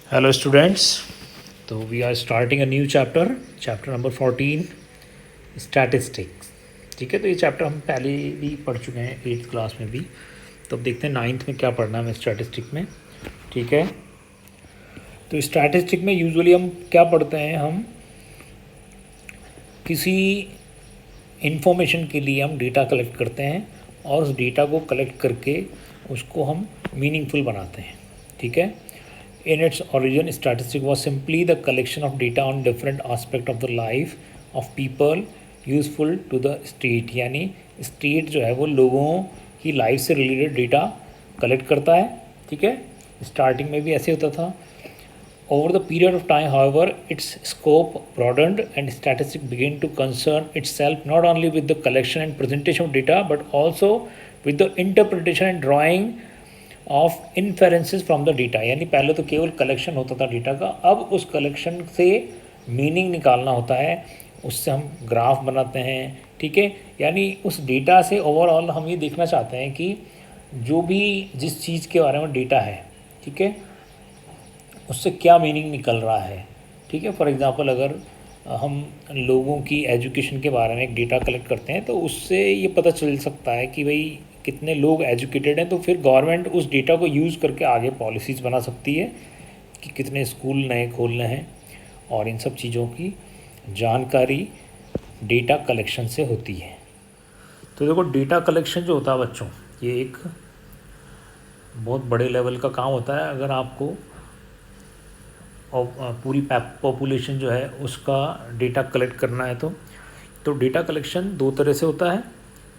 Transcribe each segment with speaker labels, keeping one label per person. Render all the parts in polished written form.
Speaker 1: Hello students, so we are starting a new chapter number 14 statistics. ठीक है, तो ये चैप्टर हम पहले भी पढ़ चुके हैं 8th क्लास में भी। तो अब देखते हैं 9th में क्या पढ़ना है हमें स्टैटिस्टिक में। ठीक है, तो स्टैटिस्टिक में यूजुअली हम क्या पढ़ते हैं, हम किसी इंफॉर्मेशन के लिए हम डेटा कलेक्ट करते हैं और उस डेटा को कलेक्ट करके उसको हम मीनिंगफुल बनाते हैं। ठीक है, in its origin statistic was simply the collection of data on different aspect of the life of people useful to the state। यानी स्टेट जो है वो लोगों की लाइफ से रिलेटेड डेटा कलेक्ट करता है। ठीक है, स्टार्टिंग में भी ऐसे होता था। Over the period of time, however, its scope broadened and statistics began to concern itself not only with the collection and presentation of data but also with the interpretation and drawing of inferences from the data. यानी पहले तो केवल collection होता था data का, अब उस collection से मीनिंग निकालना होता है, उससे हम ग्राफ बनाते हैं। ठीक है, यानी उस डेटा से ओवरऑल हम ये देखना चाहते हैं कि जो भी जिस चीज़ के बारे में डेटा है, ठीक है, उससे क्या मीनिंग निकल रहा है। ठीक है, फॉर एग्ज़ाम्पल अगर हम लोगों की एजुकेशन के बारे में एक डेटा कलेक्ट करते हैं तो उससे ये पता चल सकता है कि भाई कितने लोग एजुकेटेड हैं, तो फिर गवर्नमेंट उस डेटा को यूज़ करके आगे पॉलिसीज़ बना सकती है कि कितने स्कूल नए खोलने हैं, और इन सब चीज़ों की जानकारी डेटा कलेक्शन से होती है। तो देखो, डेटा कलेक्शन जो होता है बच्चों, ये एक बहुत बड़े लेवल का काम होता है। अगर आपको पूरी पॉपुलेशन जो है उसका डेटा कलेक्ट करना है तो डेटा कलेक्शन दो तरह से होता है।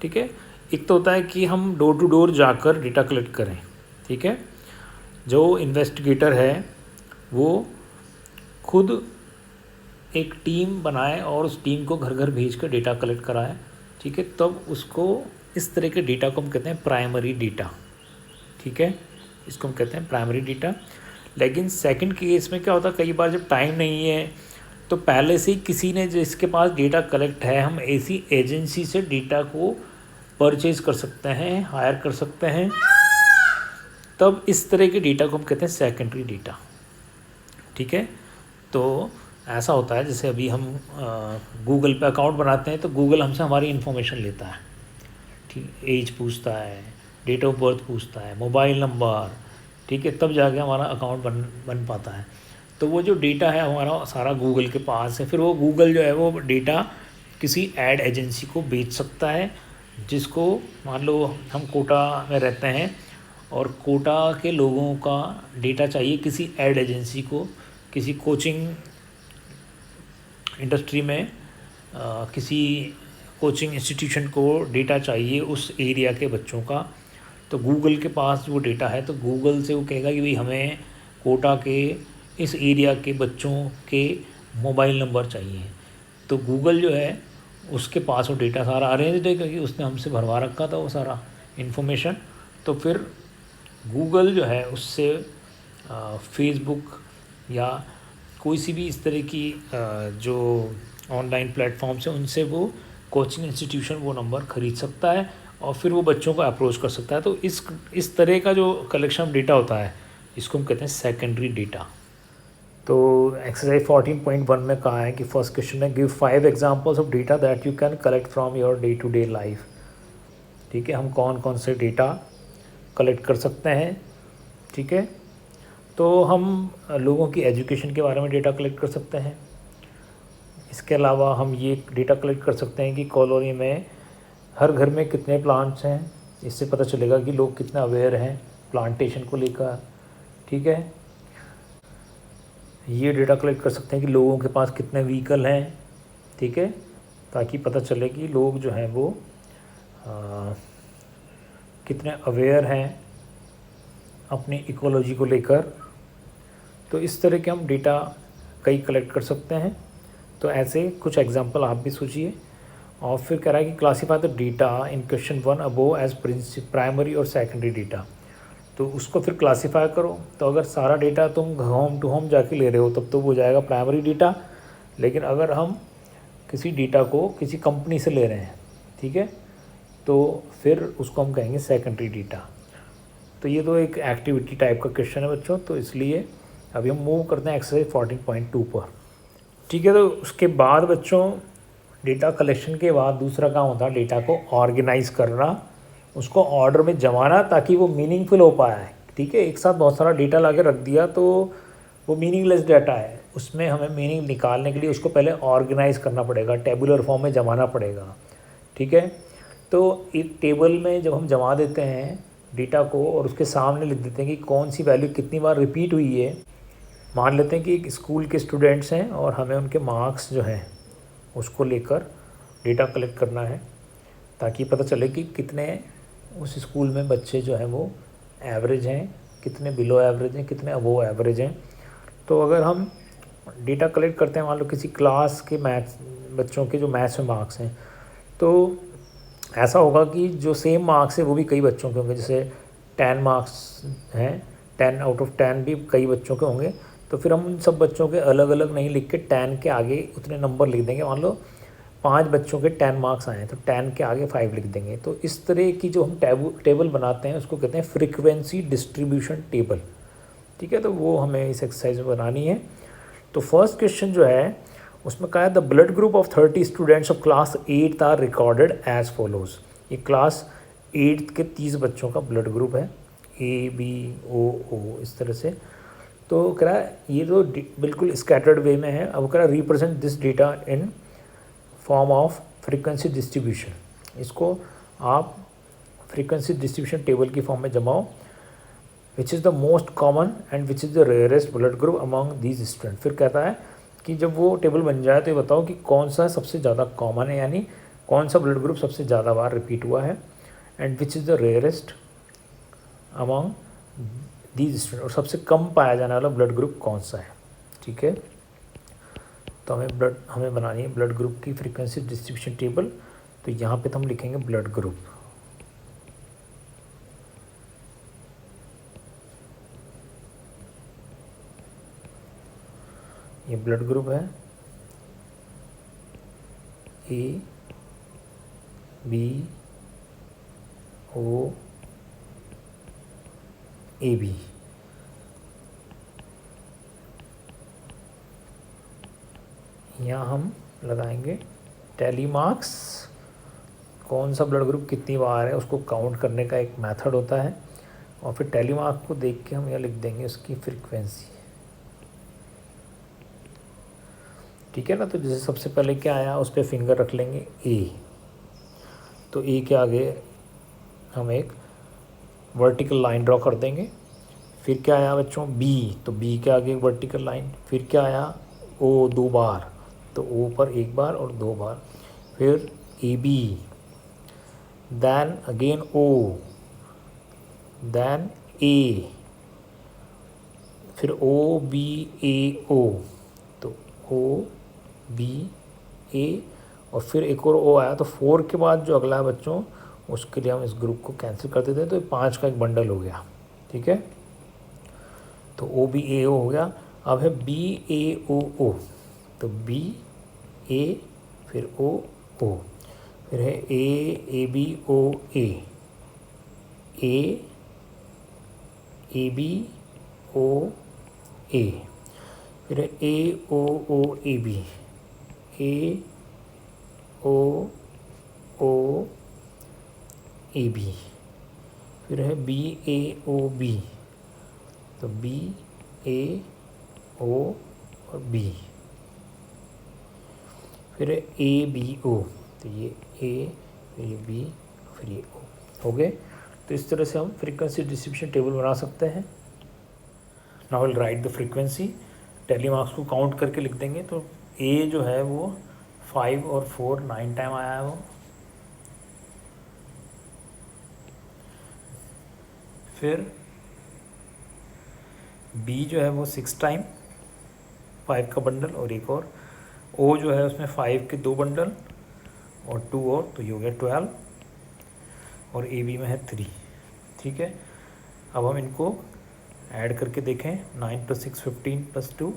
Speaker 1: ठीक है, एक तो होता है कि हम डोर टू डोर जाकर डेटा कलेक्ट करें। ठीक है, जो इन्वेस्टिगेटर है वो खुद एक टीम बनाए और उस टीम को घर घर भेज कर डेटा कलेक्ट कराए। ठीक है, तब उसको इस तरह के डेटा को हम कहते हैं प्राइमरी डेटा। ठीक है, इसको हम कहते हैं प्राइमरी डेटा। लेकिन सेकंड केस में क्या होता है, कई बार जब टाइम नहीं है तो पहले से ही किसी ने जिसके पास डेटा कलेक्ट है, हम ऐसी एजेंसी से डेटा को परचेज कर सकते हैं, हायर कर सकते हैं, तब इस तरह के डेटा को हम कहते हैं सेकेंडरी डेटा। ठीक है, तो ऐसा होता है जैसे अभी हम गूगल पे अकाउंट बनाते हैं तो गूगल हमसे हमारी इन्फॉर्मेशन लेता है। ठीक, एज पूछता है, डेट ऑफ बर्थ पूछता है, मोबाइल नंबर, ठीक है, तब जाके हमारा अकाउंट बन पाता है। तो वो जो डेटा है हमारा सारा गूगल के पास है। फिर वो गूगल जो है वो डेटा किसी एड एजेंसी को बेच सकता है, जिसको मान लो हम कोटा में रहते हैं और कोटा के लोगों का डेटा चाहिए किसी एड एजेंसी को, किसी कोचिंग इंडस्ट्री में किसी कोचिंग इंस्टीट्यूशन को डेटा चाहिए उस एरिया के बच्चों का, तो गूगल के पास वो डेटा है। तो गूगल से वो कहेगा कि भाई हमें कोटा के इस एरिया के बच्चों के मोबाइल नंबर चाहिए। तो गूगल जो है उसके पास वो डेटा सारा अरेंज है, क्योंकि उसने हमसे भरवा रखा था वो सारा इन्फॉर्मेशन। तो फिर गूगल जो है उससे फेसबुक या कोई सी भी इस तरह की जो ऑनलाइन प्लेटफॉर्म्स हैं उनसे वो कोचिंग इंस्टीट्यूशन वो नंबर ख़रीद सकता है और फिर वो बच्चों को अप्रोच कर सकता है। तो इस तरह का जो कलेक्शन ऑफ डेटा होता है इसको हम कहते हैं सेकेंडरी डेटा। तो एक्सरसाइज 14.1 में कहा है कि फर्स्ट क्वेश्चन में give 5 examples of data that you can collect from your day to day life. ठीक है, हम कौन कौन से डेटा कलेक्ट कर सकते हैं। ठीक है, तो हम लोगों की एजुकेशन के बारे में डेटा कलेक्ट कर सकते हैं। इसके अलावा हम ये डेटा कलेक्ट कर सकते हैं कि कॉलोनी में हर घर में कितने प्लांट्स हैं, इससे पता चलेगा कि लोग कितना अवेयर हैं प्लांटेशन को लेकर। ठीक है, ये डेटा कलेक्ट कर सकते हैं कि लोगों के पास कितने व्हीकल हैं। ठीक है, ताकि पता चले कि लोग जो हैं वो कितने अवेयर हैं अपनी इकोलॉजी को लेकर। तो इस तरह के हम डेटा कई कलेक्ट कर सकते हैं। तो ऐसे कुछ एग्जांपल आप भी सोचिए। और फिर कह रहा है कि classify the data in question 1 above as primary और सेकेंडरी डेटा। तो उसको फिर क्लासीफाई करो। तो अगर सारा डेटा तुम होम टू होम जाके ले रहे हो तब तो वो जाएगा प्राइमरी डेटा। लेकिन अगर हम किसी डेटा को किसी कंपनी से ले रहे हैं, ठीक है, तो फिर उसको हम कहेंगे सेकेंडरी डेटा। तो ये तो एक एक्टिविटी टाइप का क्वेश्चन है बच्चों, तो इसलिए अभी हम मूव करते हैं एक्सरसाइज 14.2 पर। ठीक है, तो उसके बाद बच्चों डेटा कलेक्शन के बाद दूसरा काम होता है डेटा को ऑर्गेनाइज करना, उसको ऑर्डर में जमाना ताकि वो मीनिंगफुल हो पाए। ठीक है, एक साथ बहुत सारा डेटा ला के रख दिया तो वो मीनिंगलेस डाटा है, उसमें हमें मीनिंग निकालने के लिए उसको पहले ऑर्गेनाइज करना पड़ेगा, टेबुलर फॉर्म में जमाना पड़ेगा। ठीक है, तो एक टेबल में जब हम जमा देते हैं डेटा को और उसके सामने लिख देते हैं कि कौन सी वैल्यू कितनी बार रिपीट हुई है, मान लेते हैं कि एक स्कूल के स्टूडेंट्स हैं और हमें उनके मार्क्स जो हैं उसको लेकर डेटा कलेक्ट करना है ताकि पता चले कि कितने उस स्कूल में बच्चे जो हैं वो एवरेज हैं, कितने बिलो एवरेज हैं, कितने अबोव एवरेज हैं। तो अगर हम डेटा कलेक्ट करते हैं, मान लो किसी क्लास के मैथ्स बच्चों के जो मैथ्स में मार्क्स हैं, तो ऐसा होगा कि जो सेम मार्क्स है वो भी कई बच्चों के होंगे। जैसे 10 मार्क्स हैं, 10 आउट ऑफ 10 भी कई बच्चों के होंगे, तो फिर हम उन सब बच्चों के अलग अलग नहीं लिख के 10 के आगे उतने नंबर लिख देंगे। मान लो 5 बच्चों के 10 मार्क्स आए हैं तो 10 के आगे 5 लिख देंगे। तो इस तरह की जो हम टेबल बनाते हैं उसको कहते हैं फ्रीक्वेंसी डिस्ट्रीब्यूशन टेबल। ठीक है, तो वो हमें इस एक्सरसाइज में बनानी है। तो फर्स्ट क्वेश्चन जो है उसमें कहा है the blood group of 30 students of class 8 are recorded as follows. ये क्लास 8 के 30 बच्चों का ब्लड ग्रुप है, ABOO इस तरह से। तो कह रहा है ये तो बिल्कुल स्कैटर्ड वे में है। अब कह रहा है represent this data in form of frequency distribution. इसको आप फ्रीक्वेंसी डिस्ट्रीब्यूशन टेबल की फॉर्म में जमाओ। Which is the most common and which is the rarest blood group among these student. फिर कहता है कि जब वो टेबल बन जाए तो ये बताओ कि कौन सा सबसे ज़्यादा कॉमन है, यानी कौन सा ब्लड ग्रुप सबसे ज़्यादा बार रिपीट हुआ है, and which is the rarest among these student, और सबसे कम पाया जाने वाला ब्लड ग्रुप कौन सा है। ठीक है, तो हमें बनानी है ब्लड ग्रुप की फ्रीक्वेंसी डिस्ट्रीब्यूशन टेबल। तो यहाँ पे तो हम लिखेंगे ब्लड ग्रुप। ये ब्लड ग्रुप है ABO AB। यहाँ हम लगाएंगे टैली मार्क्स, कौन सा ब्लड ग्रुप कितनी बार है उसको काउंट करने का एक मेथड होता है, और फिर टैली मार्क्स को देख के हम यहाँ लिख देंगे उसकी फ्रीक्वेंसी। ठीक है ना, तो जैसे सबसे पहले क्या आया उस पर फिंगर रख लेंगे A, तो A के आगे हम एक वर्टिकल लाइन ड्रॉ कर देंगे। फिर क्या आया बच्चों B, तो B के आगे एक वर्टिकल लाइन। फिर क्या आया O 2 बार, तो O पर 1 बार और 2 बार। फिर AB, then again O, then A, फिर OBAO, तो OBA, और फिर एक और O आया। तो 4 के बाद जो अगला है बच्चों उसके लिए हम इस ग्रुप को कैंसिल कर देते हैं, तो 5 का एक बंडल हो गया। ठीक है, तो OBAO हो गया। अब है BAOO, तो BA फिर OO, फिर है ABOA, ABOA, फिर है AOOAB, AOOAB, फिर है BAOB, तो BAO और B, फिर है ABO, तो ये A, फिर ये B, फिर ये O। हो गए। तो इस तरह से हम फ्रीक्वेंसी डिस्ट्रीब्यूशन टेबल बना सकते हैं। Now will write the frequency, tally marks को काउंट करके लिख देंगे। तो A जो है वो 5 और 4 9 टाइम आया है वो। फिर B जो है वो 6 टाइम 5 का बंडल और एक और। O जो है उसमें 5 के 2 बंडल और 2 और, तो ये हो गया 12, और AB में है 3। ठीक है, अब हम इनको ऐड करके देखें। 9 + 6 15 + 2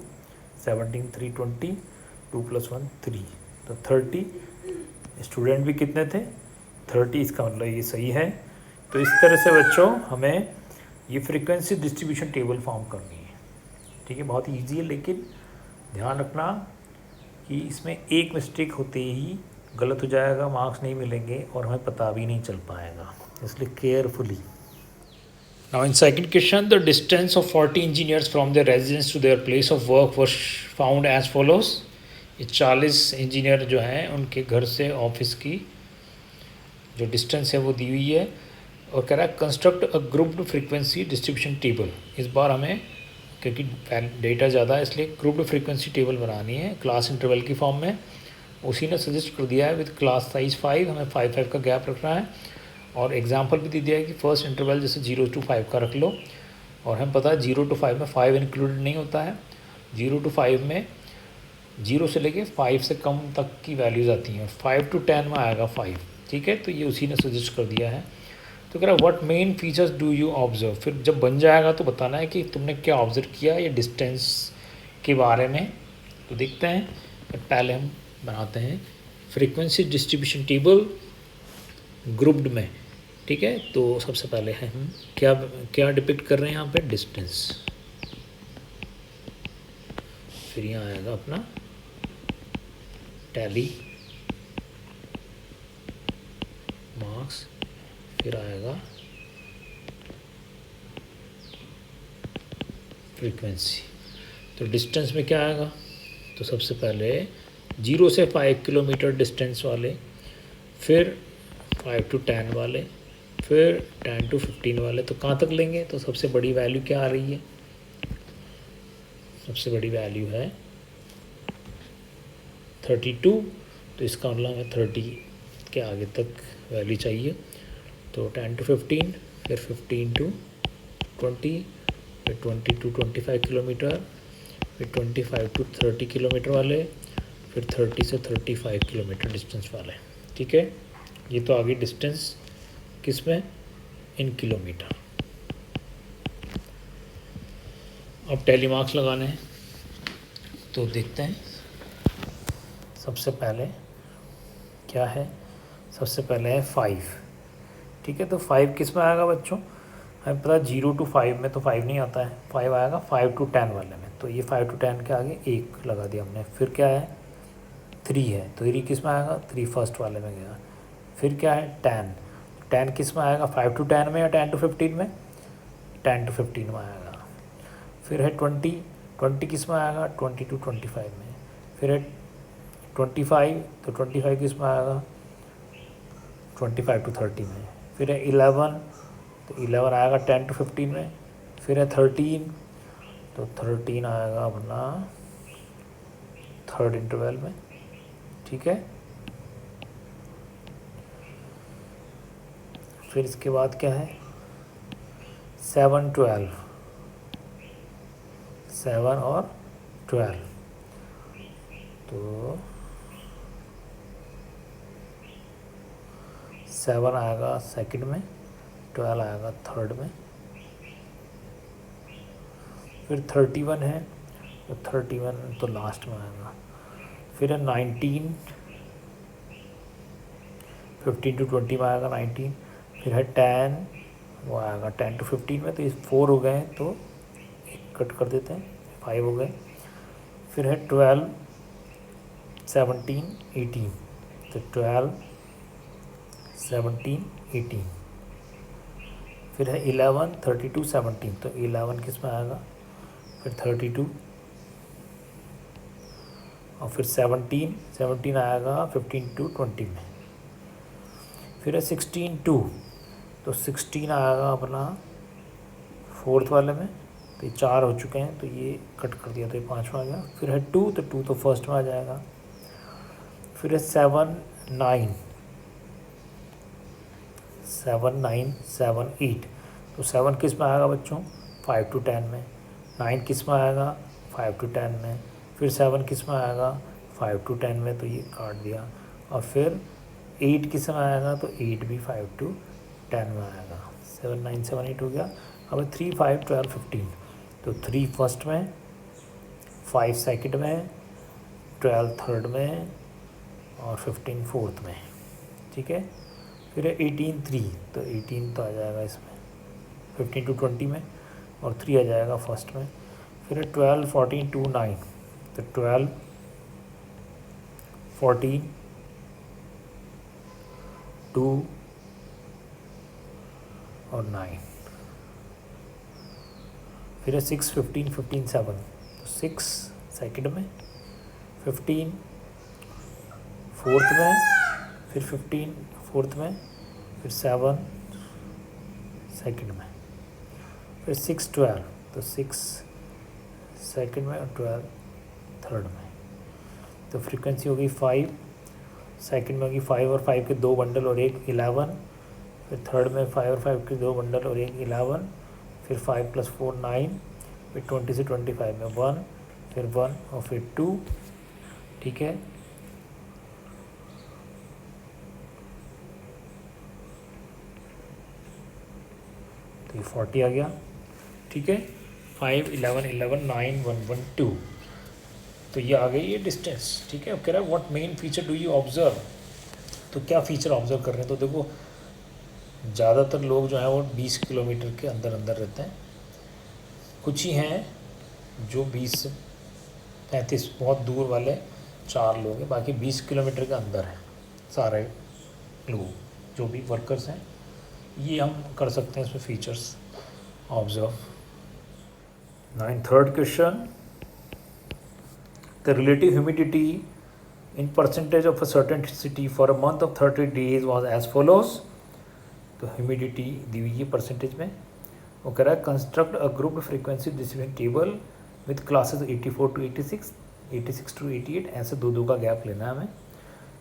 Speaker 1: 17, 3 20, 2 + 1 3, तो 30। स्टूडेंट भी कितने थे 30, इसका मतलब ये सही है। तो इस तरह से बच्चों हमें ये फ्रीक्वेंसी डिस्ट्रीब्यूशन टेबल फॉर्म करनी है। ठीक है, बहुत ईजी है, लेकिन ध्यान रखना कि इसमें एक मिस्टेक होते ही गलत हो जाएगा, मार्क्स नहीं मिलेंगे और हमें पता भी नहीं चल पाएगा, इसलिए carefully. Now in second question, the distance of 40 engineers from their residence to their place of work was found as follows. ये 40 इंजीनियर जो हैं उनके घर से ऑफिस की जो डिस्टेंस है वो दी हुई है और कह रहा है construct a grouped frequency distribution table. इस बार हमें क्योंकि डेटा ज़्यादा है इसलिए ग्रुप्ड फ्रीक्वेंसी टेबल बनानी है क्लास इंटरवल की फॉर्म में. उसी ने सजेस्ट कर दिया है विद क्लास साइज़ 5, हमें 5 का गैप रखना है और एग्जांपल भी दे दिया है कि फर्स्ट इंटरवल जैसे 0 to 5 का रख लो. और हमें पता है 0 to 5 में 5 इंक्लूडेड नहीं होता है. 0 to 5 में 0 से लेके 5 से कम तक की वैल्यूज़ आती हैं और 5 to 10 में आएगा 5. ठीक है, तो ये उसी ने सजेस्ट कर दिया है. तो कह रहा है what main features do you observe. फिर जब बन जाएगा तो बताना है कि तुमने क्या ऑब्जर्व किया ये डिस्टेंस के बारे में. तो देखते हैं, पहले हम बनाते हैं फ्रीक्वेंसी डिस्ट्रीब्यूशन टेबल ग्रुप्ड में. ठीक है, तो सबसे पहले है हम क्या क्या डिपिक्ट कर रहे हैं यहाँ पे, डिस्टेंस. फिर यहाँ आएगा अपना टैली मार्क्स, फिर आएगा फ्रीक्वेंसी. तो डिस्टेंस में क्या आएगा, तो सबसे पहले 0 से 5 किलोमीटर डिस्टेंस वाले, फिर 5 to 10 वाले, फिर 10 to 15 वाले. तो कहाँ तक लेंगे, तो सबसे बड़ी वैल्यू क्या आ रही है, सबसे बड़ी वैल्यू है 32. तो इसका मतलब हमें 30 के आगे तक वैल्यू चाहिए. तो 10 to 15, फिर 15 to 20, फिर 20 to 25 किलोमीटर, फिर 25 to 30 किलोमीटर वाले, फिर 30 से 35 किलोमीटर डिस्टेंस वाले. ठीक है, ये तो आगे डिस्टेंस किस में, इन किलोमीटर. अब टैली मार्क्स लगाने हैं, तो देखते हैं. सबसे पहले क्या है, सबसे पहले है 5. ठीक है, तो 5 किस में आएगा बच्चों, हमें पता 0 to 5 में तो 5 नहीं आता है, 5 आएगा 5 to 10 वाले में. तो ये 5 to 10 के आगे 1 लगा दिया हमने. फिर क्या है 3 है, तो 3 किस में आएगा, 3 फर्स्ट वाले में गया. फिर क्या है 10 किस में आएगा, 5 to 10 में या 10 to 15 में, 10 to 15 में आएगा. फिर है 20 किस में आएगा, 20 to 25 में. फिर है 25, तो 25 किस में आएगा, 25 to 30 में. फिर है 11, तो 11 आएगा 10 to 15 में. फिर है 13, तो 13 आएगा अपना थर्ड इंटरवल में. ठीक है, फिर इसके बाद क्या है 7 12, 7 और 12. तो 7 आएगा सेकंड में, 12 आएगा थर्ड में. फिर 31 है, तो 31 तो लास्ट में आएगा. फिर है 19, 15 to 20 में आएगा 19. फिर है 10, वो आएगा 10 to 15 में. तो ये 4 हो गए हैं, तो एक कट कर देते हैं, 5 हो गए. फिर है 12, 17, 18. तो 12, 17, 18. फिर है 11, 32, 17. तो 11 किस में आएगा, फिर 32 और फिर 17 आएगा 15 to 20 में. फिर है 16 2, तो 16 आएगा अपना फोर्थ वाले में. तो ये 4 हो चुके हैं, तो ये कट कर दिया, तो ये 5वां आ गया. फिर है 2, तो 2 तो फर्स्ट में आ जाएगा. फिर है 7 9, 7 9 7 8. तो 7 किस में आएगा बच्चों, 5 to 10 में. 9 किस में आएगा, 5 to 10 में. फिर 7 किस में आएगा, 5 to 10 में. तो ये काट दिया. और फिर 8 किस में आएगा, तो 8 भी 5 to 10 में आएगा. 7 9 7 8 हो गया. अब 3 5 12 15. तो 3 फर्स्ट में, 5 सेकंड में, 12 थर्ड में और 15 फोर्थ में. ठीक है, फिर 18 3. तो 18 तो आ जाएगा इसमें 15 to 20 में और 3 आ जाएगा फर्स्ट में. फिर 12, 14, 2, 9, तो 12, 14, 2 और 9, फिर 6, 15, 15, 7, तो 6 सेकंड में, 15 फोर्थ में, फिर 15 फोर्थ में, फिर 7 सेकंड में, फिर 6, 12, तो 6 सेकंड में और 12 थर्ड में। तो फ्रीक्वेंसी होगी 5, सेकंड में होगी 5 और 5 के 2 बंडल और एक 11, फिर थर्ड में 5 और 5 के 2 बंडल और एक 11, फिर 5 + 4 9, फिर 20 से 25 में 1, फिर 1 और फिर 2, ठीक है। तो ये 40 आ गया, ठीक है। 5, 11, 11, 9, 1, 1, 2, तो ये आ गई ये डिस्टेंस, ठीक है। कह रहा है what main feature do you observe, तो क्या फीचर ऑब्जर्व कर रहे हैं, तो देखो ज़्यादातर लोग जो हैं वो 20 किलोमीटर के अंदर अंदर रहते हैं, कुछ ही हैं जो 20 से 35 बहुत दूर वाले 4 लोग हैं, बाकी 20 किलोमीटर के अंदर हैं सारे लोग जो भी वर्कर्स हैं। ये हम कर सकते हैं इसमें features observe. 9, third question, the relative humidity in percentage of a certain city for a month of 30 days was as follows। तो ह्यूमिडिटी दी हुई है परसेंटेज में, वो कह रहा है construct a group frequency distribution table with classes 84 to 86, 86 to 88, ऐसे दो का गैप लेना है हमें।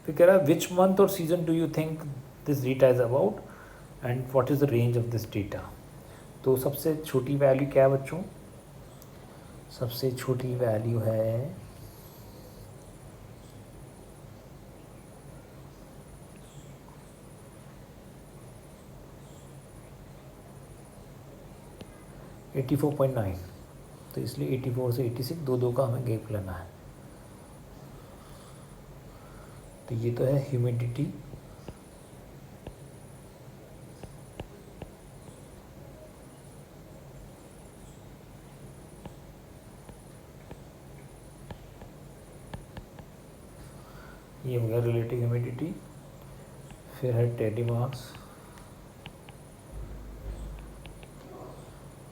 Speaker 1: फिर कह रहा है विच मंथ और season do you think this data is about and what is the range of this data. तो सबसे छोटी वैल्यू क्या है बच्चों, सबसे छोटी वैल्यू है 84.9, तो इसलिए 84 से 86 दो का हमें गैप लेना है। तो ये तो है ह्यूमिडिटी, ये हो गया रिलेटिव ह्यूमिडिटी। फिर है टेडी मास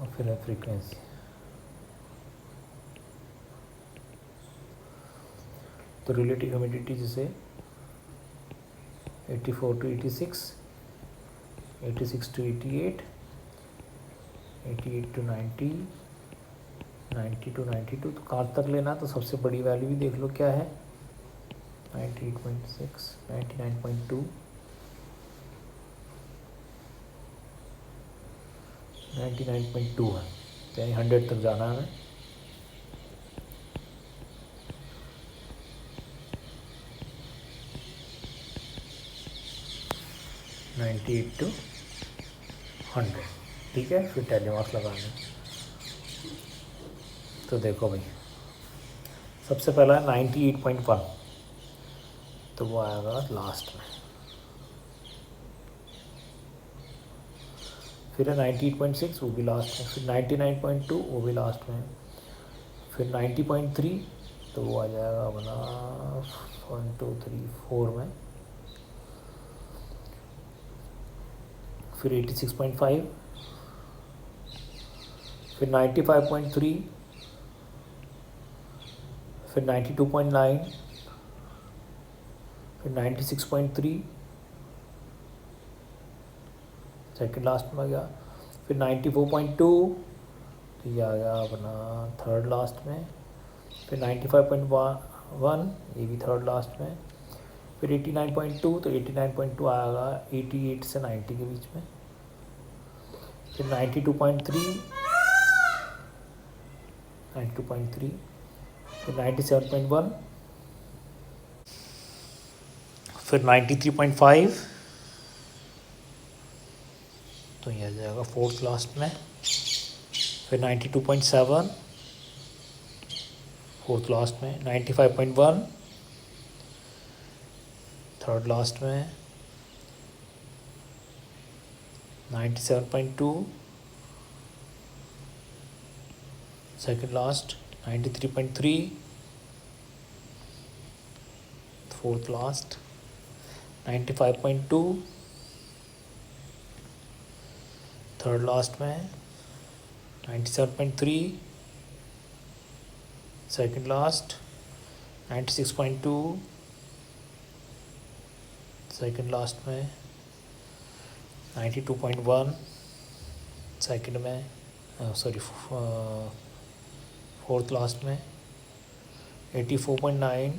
Speaker 1: और फिर है फ्रीक्वेंसी। तो रिलेटिव ह्यूमिडिटी जैसे 84 to 86, 86 to 88, 88 to 90, 90 to 92, तो कहाँ तक लेना, तो सबसे बड़ी वैल्यू भी देख लो क्या है 98.6, 99.2, 99.2 है, तो यानी 100 तक जाना है हमें। नाइन्टी 98 to 100, ठीक है। फिर टेलीमार्क्स लगाना। तो देखो भाई सबसे पहला 98.1, तो वो आएगा लास्ट में। फिर है 98.6, वो भी लास्ट में। फिर 99.2, वो भी लास्ट में। फिर 90.3, तो वो आ जाएगा अपना 1, 2, 3, 4 में। फिर 86.5, फिर 95.3, फिर 92.9, फिर 96.3 सेकेंड लास्ट में आ गया। फिर 94.2, तो ये आ गया अपना थर्ड लास्ट में। फिर 95.1, ये भी थर्ड लास्ट में। फिर 89.2, तो 89.2 आएगा 88 से 90 के बीच में। फिर 92.3, 92.3, फिर 97.1, फिर 93.5, तो ये आ जाएगा फोर्थ लास्ट में। फिर 92.7 फोर्थ लास्ट में। 95.1 थर्ड लास्ट में। 97.2 second last 93.3, fourth last 95.2, third last में 97.3, सेकंड लास्ट 96.2, सेकंड लास्ट में 92.1, सेकंड में फोर्थ लास्ट में 84.9,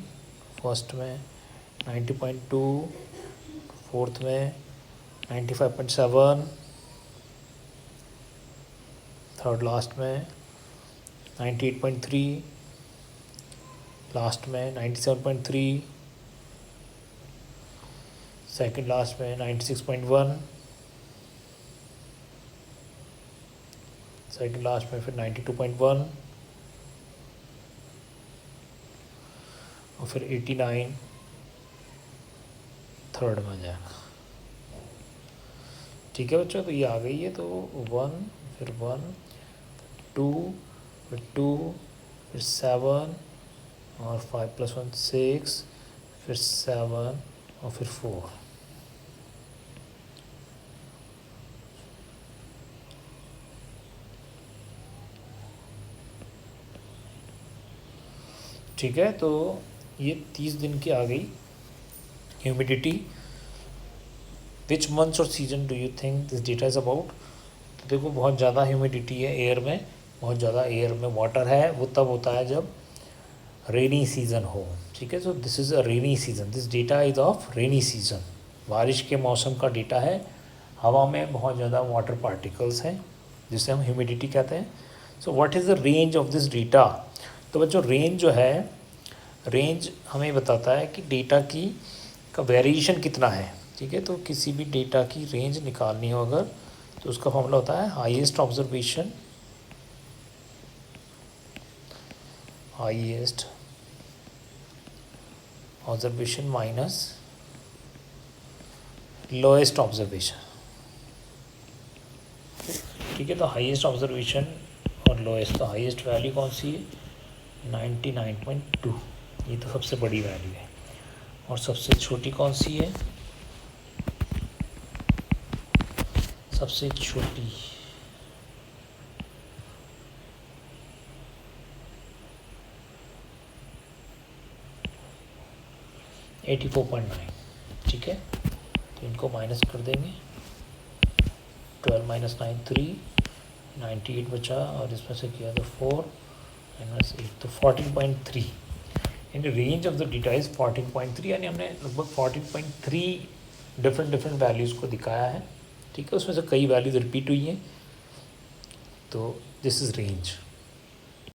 Speaker 1: फर्स्ट में 90.2, फोर्थ में 95.7, थर्ड लास्ट में 98.3, लास्ट में 97.3, सेकंड लास्ट में 96.1, सेकंड लास्ट में फिर 92.1 और फिर 89 थर्ड में जाएगा। ठीक है बच्चों, तो ये आ गई है। तो 1 फिर 1 2 फिर 2 फिर 7 और 5 + 1 6 फिर 7 और फिर 4। ठीक है, तो ये 30 दिन की आ गई। ह्यूमिडिटी, विच मंथ्स और season do you think this data is about? तो देखो बहुत ज़्यादा ह्यूमिडिटी है एयर में, बहुत ज़्यादा एयर में वाटर है, वो तब होता है जब रेनी सीज़न हो। ठीक है, so this is a rainy season, this data is of rainy season, बारिश के मौसम का डेटा है। हवा में बहुत ज़्यादा वाटर पार्टिकल्स हैं जिसे हम ह्यूमिडिटी कहते हैं। So what is the range of this data? तो बच्चों रेंज जो है, रेंज हमें बताता है कि डेटा की का वेरिएशन कितना है। ठीक है, तो किसी भी डेटा की रेंज निकालनी हो अगर, तो उसका फॉर्मूला होता है highest observation minus lowest observation. ठीक है, तो हाईएस्ट ऑब्जर्वेशन और लोएस्ट, तो हाईएस्ट वैल्यू कौन सी है? 99.2, ये तो सबसे बड़ी वैल्यू है। और सबसे छोटी कौन सी है? सबसे छोटी 84.9। ठीक है, तो इनको माइनस कर देंगे, 12 - 9 3, 98 बचा और इसमें से किया तो 4 - 8 तो 14.3। यानी range of the data is 14.3, यानी हमने लगभग 14.3 डिफरेंट वैल्यूज़ को दिखाया है। ठीक है, उसमें से कई वैल्यूज़ रिपीट हुई हैं, तो दिस इज़ रेंज।